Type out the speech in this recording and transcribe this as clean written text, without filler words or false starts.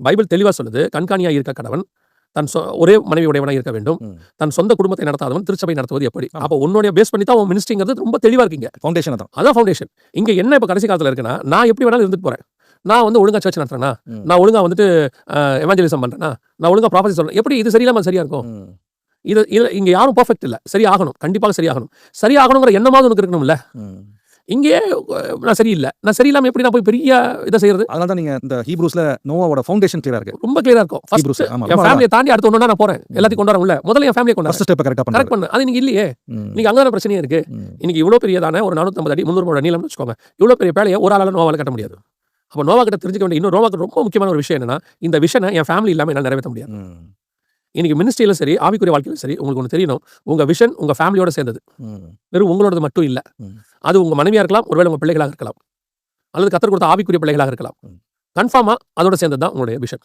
Bible தெளிவா சொல்லுது, கண்காணியா இருக்க கடவன் தன் ஒரே மனைவி உடையவனாக இருக்க வேண்டும், தன் சொந்த குடும்பத்தை நடத்தாதவன் திருச்சபை நடத்துவது எப்படி? அப்போ உன்னுடைய பேஸ் பண்ணி தான் உன் மினிஸ்ட்ரிங்கிறது ரொம்ப தெளிவா இருக்கீங்க. ஃபவுண்டேஷன் தான், அதான் ஃபவுண்டேஷன். இங்க என்ன இப்போ கடைசி காலத்தில் இருக்குன்னா, நான் எப்படி வேணாலும் இருந்துட்டு போறேன், நான் வந்து ஒழுங்கா சர்ச் நடத்துறேன்னா, நான் ஒழுங்கா வந்துட்டு எவாஞ்சலிசம் பண்றேன்னா, நான் ஒழுங்கா ப்ராஃபஸி சொல்றேன், எப்படி இது சரியில்லாம சரியா இருக்கும்? இது இங்க யாரும் பர்ஃபெக்ட் இல்லை, சரியாகணும், கண்டிப்பாக சரியாகணும். சரியாகணுங்கிற எண்ணமாவது உனக்கு இருக்கணும்ல. இங்கே நான் சரியில்லை, நான் சரியில்லாம எப்படி நான் போய் பெரிய இதை செய்யறது? அதனால தான் நீங்க இந்த ஹீப்ரூஸ்ல நோவாவோட ஃபவுண்டேஷன் கிளியரா இருக்கு, ரொம்ப கிளியரா இருக்கும். ஃபர்ஸ்ட் என் ஃபேமிலியை தாண்டி அடுத்து ஒண்ணா நான் போறேன், எல்லாத்தையும் கொண்டு வரேன் உள்ள. முதல்ல என் ஃபேமிலியை கொண்டு ஃபர்ஸ்ட் ஸ்டெப் கரெக்டா பண்ணு. அது நீங்க இல்லையே, நீங்க அங்கதான பிரச்சனையே இருக்கு. இன்னைக்கு இவ்வளவு பெரியதான ஒரு 450 அடி 300 அடி நீளம்னு வச்சுக்கோங்க, இவ்வளவு பெரிய பேலையை ஒரு ஆளால நோவால கட்ட முடியாது. அப்போ நோவா கிட்ட தெரிஞ்சுக்க வேண்டிய இன்னும் நோவாக்கு ரொம்ப முக்கியமான ஒரு விஷயம் என்னன்னா, இந்த விஷனை என் ஃபேமிலி இல்லாம என்னால் நிறைவேற்ற முடியாது. இன்னைக்கு மினிஸ்ட்ரியிலும் சரி, ஆவிக்குரிய வாழ்க்கையிலும் சரி, உங்களுக்கு ஒன்று தெரியணும், உங்க விஷன் உங்க ஃபேமிலியோட சேர்ந்தது, வெறும் உங்களோடது மட்டும் இல்லை. அது உங்க மனைவியா இருக்கலாம், ஒருவேளை உங்க பிள்ளைகளாக இருக்கலாம், அல்லது கர்த்தர் கொடுத்த ஆவிக்குரிய பிள்ளைகளாக இருக்கலாம். கன்ஃபார்மா அதோட சேர்ந்தது தான் உங்களுடைய விஷன்.